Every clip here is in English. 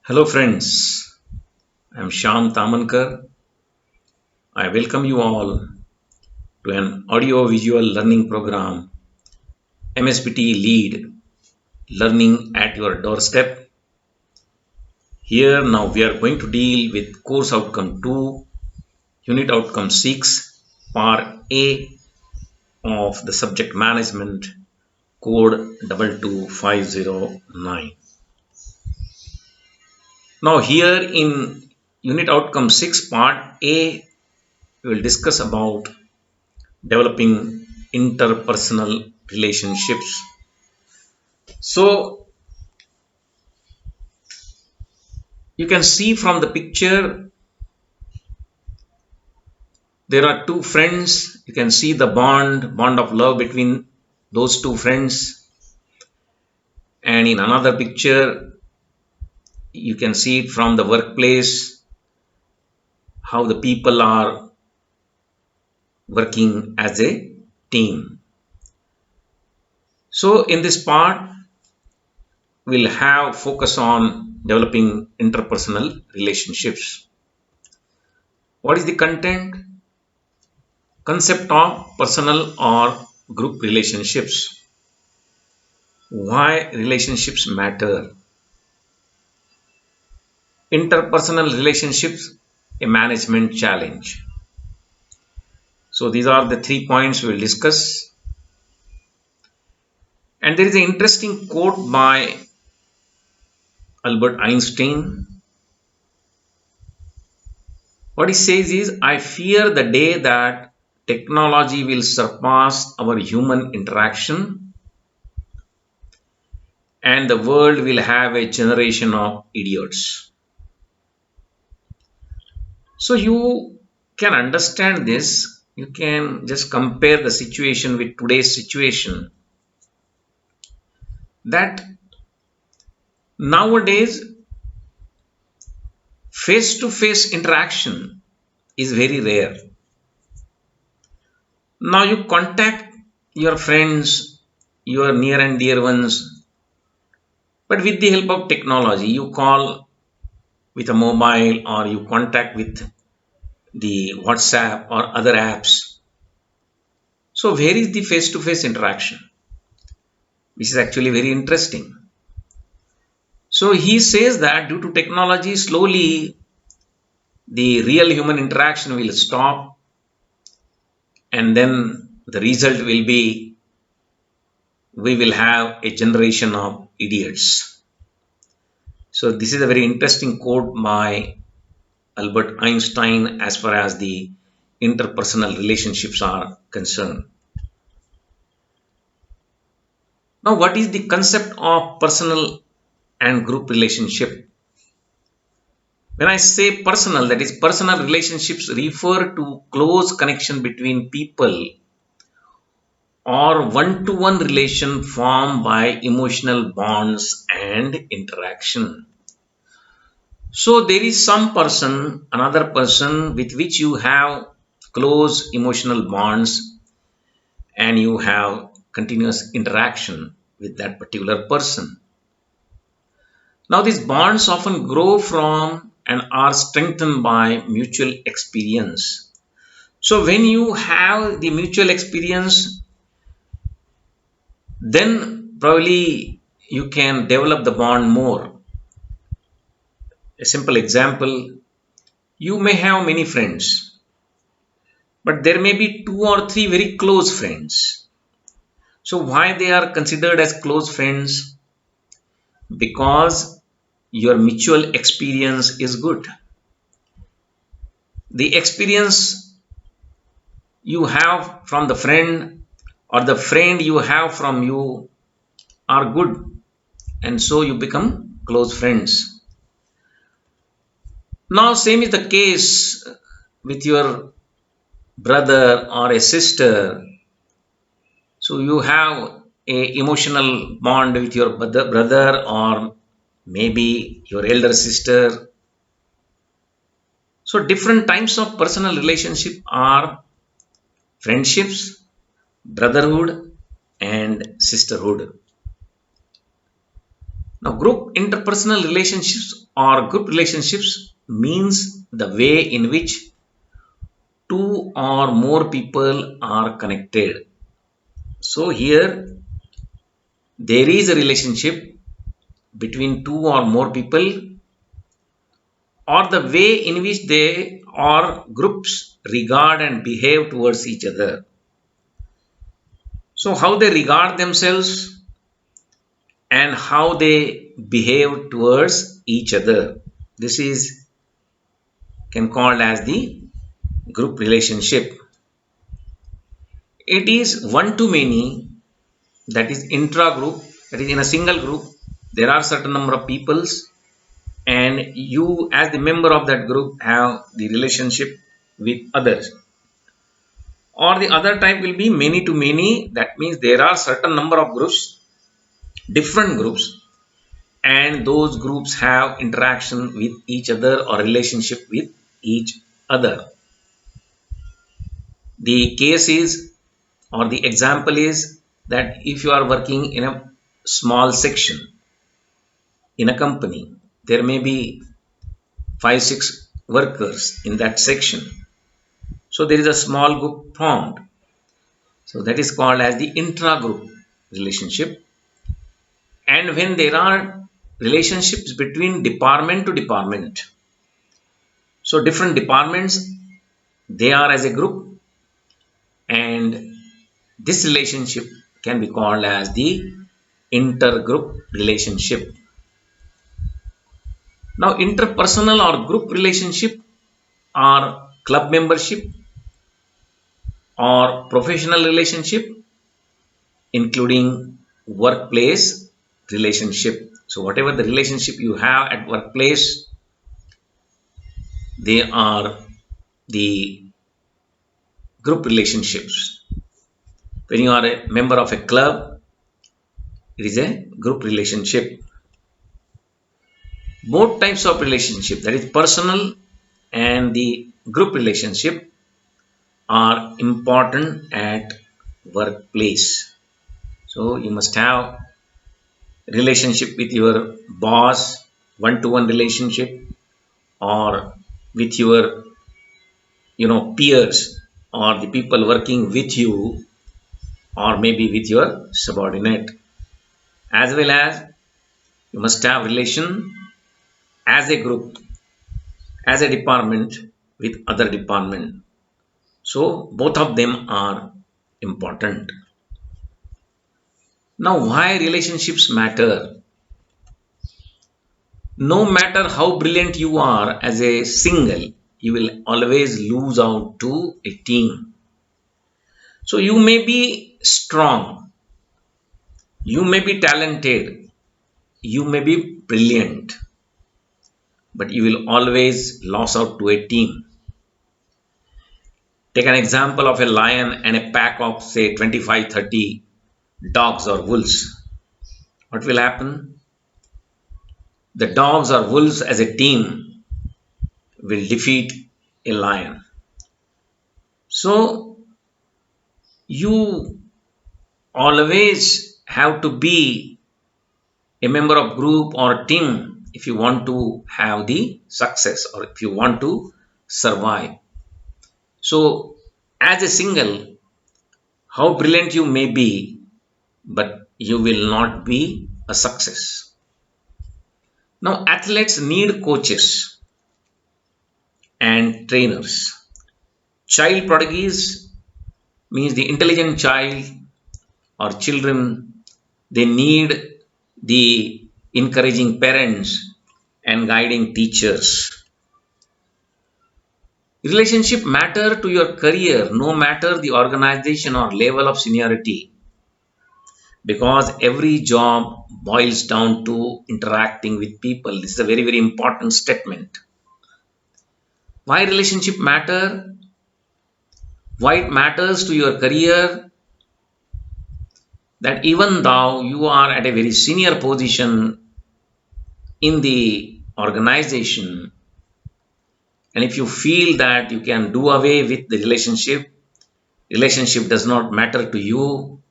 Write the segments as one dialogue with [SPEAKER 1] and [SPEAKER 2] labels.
[SPEAKER 1] Hello friends, I am Shyam Tamankar. I welcome you all to an audio visual learning program, MSPT Lead, Learning at Your Doorstep. Here now we are going to deal with course outcome 2, unit outcome 6, part A of the subject management code 22509. Now here in unit outcome 6, part A, we will discuss about developing interpersonal relationships. So you can see from the picture there are two friends. You can see the bond of love between those two friends. And in another picture, you can see it from the workplace how the people are working as a team. So in this part, we'll have focus on developing interpersonal relationships. What is the content? Concept of personal or group relationships. Why relationships matter. Interpersonal relationships, a management challenge. So these are the 3 points we will discuss. And there is an interesting quote by Albert Einstein. What he says is, I fear the day that technology will surpass our human interaction and the world will have a generation of idiots. So you can understand this. You can just compare the situation with today's situation. That nowadays face-to-face interaction is very rare. Now you contact your friends, your near and dear ones, but with the help of technology, you call with a mobile or you contact with the WhatsApp or other apps. So where is the face-to-face interaction? Which is actually very interesting. So he says that due to technology, slowly the real human interaction will stop, and then the result will be we will have a generation of idiots. So this is a very interesting quote by Albert Einstein as far as the interpersonal relationships are concerned. Now, what is the concept of personal and group relationship? When I say personal, that is personal relationships refer to close connection between people or one-to-one relation formed by emotional bonds and interaction. So there is some person, another person with which you have close emotional bonds and you have continuous interaction with that particular person. Now these bonds often grow from and are strengthened by mutual experience. So when you have the mutual experience, then probably you can develop the bond more. A simple example, you may have many friends, but there may be two or three very close friends. So why they are considered as close friends? Because your mutual experience is good. The experience you have from the friend or the friend you have from you are good, and so you become close friends. Now same is the case with your brother or a sister. So you have a emotional bond with your brother or maybe your elder sister. So different types of personal relationship are friendships, brotherhood and sisterhood. Now, group interpersonal relationships or group relationships means the way in which two or more people are connected. So here there is a relationship between two or more people, or the way in which they or groups regard and behave towards each other. So how they regard themselves and how they behave towards each other. This is can called as the group relationship. It is one to many, that is intra group, that is in a single group there are certain number of peoples, and you as the member of that group have the relationship with others. Or the other type will be many to many, that means there are certain number of groups, different groups, and those groups have interaction with each other or relationship with each other. The case is, or the example is, that if you are working in a small section in a company, there may be 5 6 workers in that section, so there is a small group formed, so that is called as the intra group relationship. And when there are relationships between department to department, so different departments, they are as a group, and this relationship can be called as the intergroup relationship. Now, interpersonal or group relationship are club membership or professional relationship, including workplace relationship. So, whatever the relationship you have at workplace, they are the group relationships. When you are a member of a club, it is a group relationship. Both types of relationship, that is personal and the group relationship, are important at workplace. So you must have relationship with your boss, one-to-one relationship, or with your peers, or the people working with you, or maybe with your subordinate, as well as you must have relation as a group, as a department with other department. So both of them are important. Now, why relationships matter? No matter how brilliant you are as a single, you will always lose out to a team. So you may be strong, you may be talented, you may be brilliant, but you will always lose out to a team. Take an example of a lion and a pack of say 25 30 dogs or wolves. What will happen? The dogs or wolves as a team will defeat a lion. So you always have to be a member of group or team if you want to have the success or if you want to survive. So as a single, how brilliant you may be, but you will not be a success. Now athletes need coaches and trainers. Child prodigies means the intelligent child or children, they need the encouraging parents and guiding teachers. Relationship matter to your career no matter the organization or level of seniority, because every job boils down to interacting with people. This is a very very important statement. Why relationship matter? Why it matters to your career? That even though you are at a very senior position in the organization, and if you feel that you can do away with the relationship does not matter to you,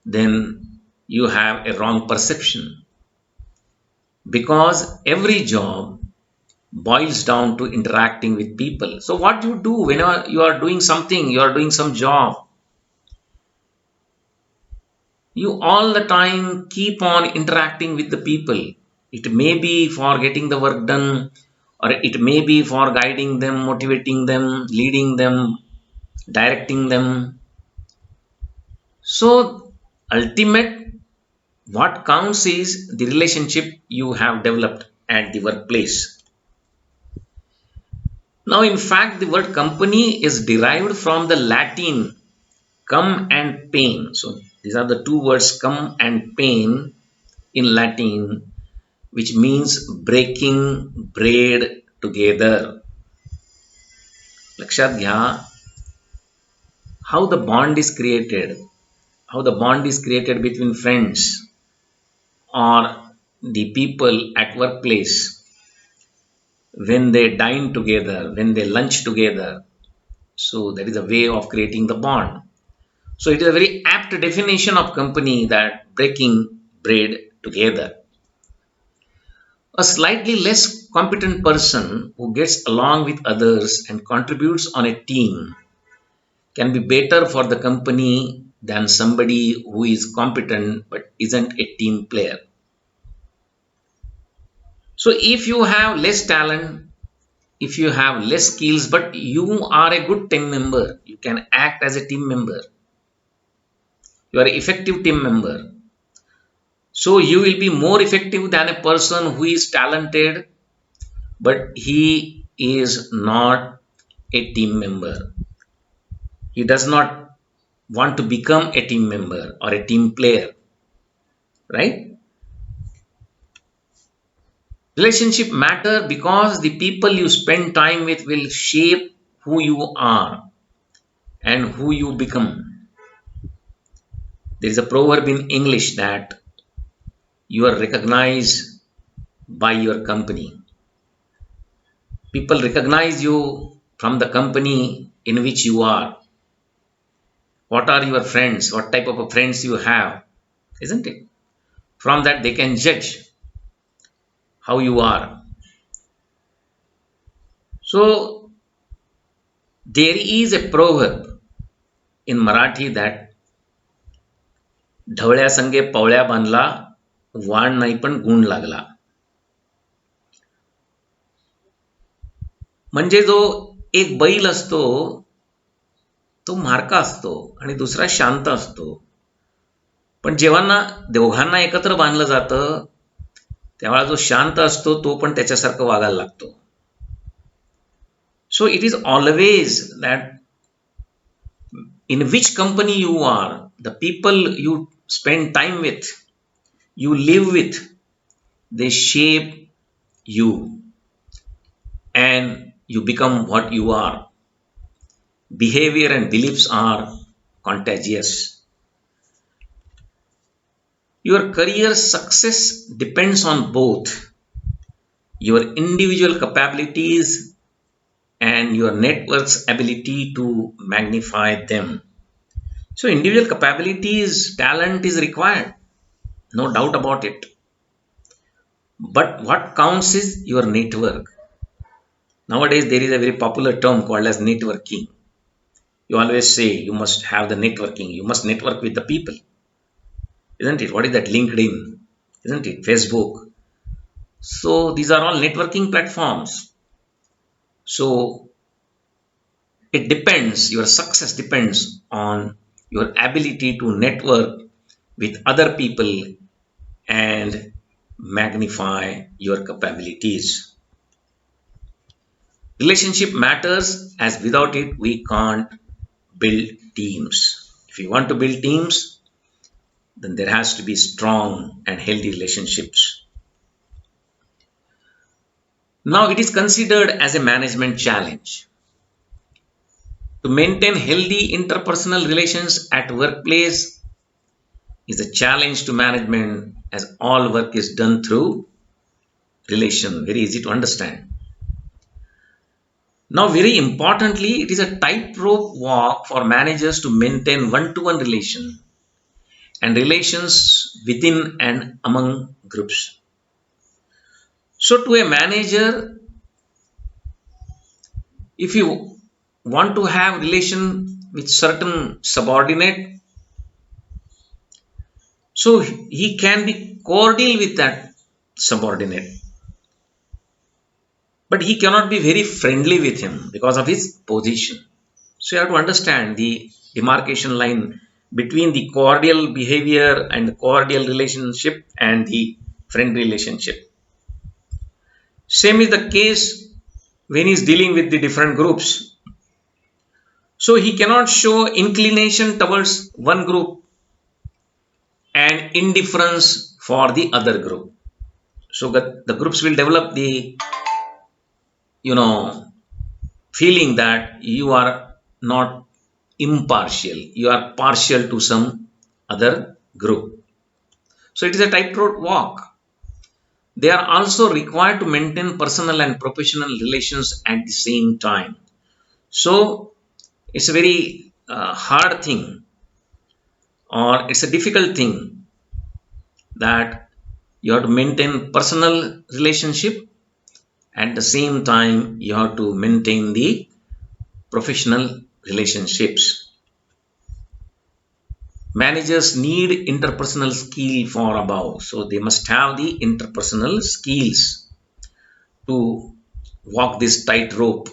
[SPEAKER 1] then you have a wrong perception. because every job boils down to interacting with people. So what you do whenever you are doing something, you are doing some job, you all the time keep on interacting with the people. It may be for getting the work done, or it may be for guiding them, motivating them, leading them, directing them. So ultimate what counts is the relationship you have developed at the workplace. Now, in fact, the word company is derived from the Latin come and pain. So these are the two words come and pain in Latin, which means breaking bread together. लक्षात घ्या how the bond is created, how the bond is created between friends or the people at workplace when they dine together, when they lunch together. So that is a way of creating the bond. So it is a very apt definition of company, that breaking bread together. A slightly less competent person who gets along with others and contributes on a team can be better for the company than somebody who is competent but isn't a team player. So if you have less talent, if you have less skills, but you are a good team member, you can act as a team member, you are an effective team member. So you will be more effective than a person who is talented, but he is not a team member. He does not want to become a team member or a team player, right? Relationship matter because the people you spend time with will shape who you are and who you become. There is a proverb in English that you are recognized by your company. People recognize you from the company in which you are. What are your friends? What type of a friends you have? Isn't it? From that they can judge how you are. So there is a proverb in Marathi that ढवळ्या संगे पवळ्या बांधला वाण नाही पण गुण लागला. म्हणजे जो एक बैल असतो तो मारका असतो आणि दुसरा शांत असतो. पण जेव्हा दोघांना एकत्र बांधलं जातं तेव्हा जो शांत असतो तो पण त्याच्यासारखं वागायला लागतो. So it is always that in which company you are, the people you spend time with, you live with, they shape you and you become what you are. Behavior and beliefs are contagious. Your career success depends on both your individual capabilities and your network's ability to magnify them. So, individual capabilities, talent is required, no doubt about it. But what counts is your network. Nowadays, there is a very popular term called as networking. You always say you must have the networking, you must network with the people. Isn't it? What is that? LinkedIn, isn't it? Facebook. So, these are all networking platforms. So, it depends, your success depends on your ability to network with other people and magnify your capabilities. Relationship matters, as without it we can't build teams. If you want to build teams, then there has to be strong and healthy relationships. Now it is considered as a management challenge. To maintain healthy interpersonal relations at workplace is a challenge to management, as all work is done through relation. Very easy to understand. Now, very importantly, it is a tightrope walk for managers to maintain one-to-one relation and relations within and among groups. So to a manager, if you want to have relation with certain subordinate, so he can be cordial with that subordinate, but he cannot be very friendly with him because of his position. So you have to understand the demarcation line between the cordial behavior and the cordial relationship and the friend relationship. Same is the case when he is dealing with the different groups. So he cannot show inclination towards one group and indifference for the other group. So that the groups will develop the, you know, feeling that you are not impartial, you are partial to some other group. So it is a tightrope walk. They are also required to maintain personal and professional relations at the same time. So it's a very hard thing, or it's a difficult thing, that you have to maintain personal relationship, at the same time you have to maintain the professional relationships. Managers need interpersonal skill for above, so they must have the interpersonal skills to walk this tightrope.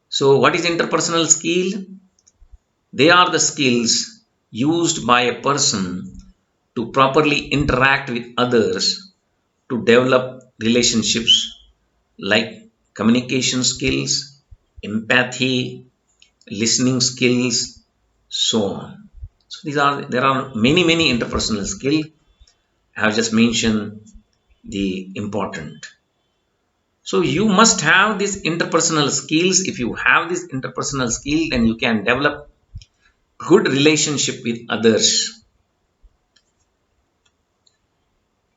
[SPEAKER 1] So what is interpersonal skill? They are the skills used by a person to properly interact with others, to develop relationships, like communication skills, empathy, listening skills, so on. So there are many interpersonal skills. I have just mentioned the important. So you must have these interpersonal skills. If you have this interpersonal skill, then you can develop good relationship with others.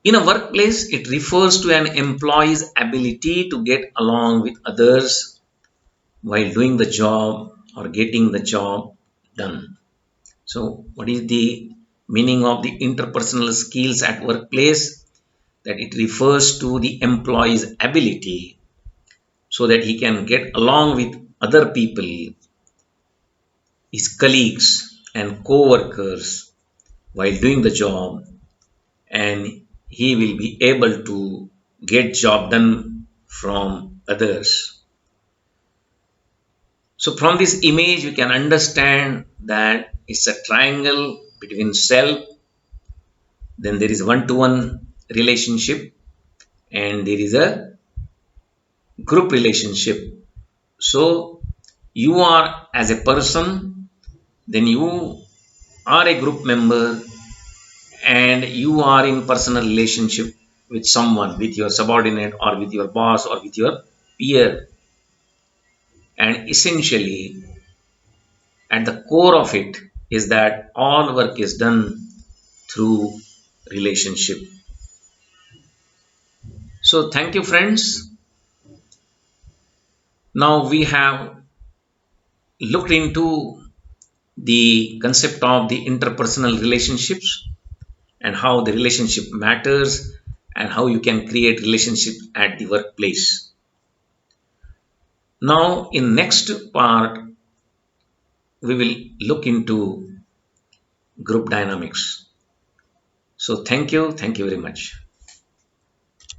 [SPEAKER 1] In a workplace, it refers to an employee's ability to get along with others while doing the job or getting the job done. So what is the meaning of the interpersonal skills at workplace? That it refers to the employee's ability so that he can get along with other people, his colleagues and co-workers, while doing the job, and he will be able to get job done from others. So from this image we can understand that it's a triangle between self, then there is one-to-one relationship, and there is a group relationship. So you are as a person, then you are a group member, and you are in personal relationship with someone, with your subordinate or with your boss or with your peer. And essentially at the core of it is that all work is done through relationship. So thank you friends. Now we have looked into the concept of the interpersonal relationships and how the relationship matters and how you can create relationship at the workplace. Now in next part we will look into group dynamics. So thank you very much.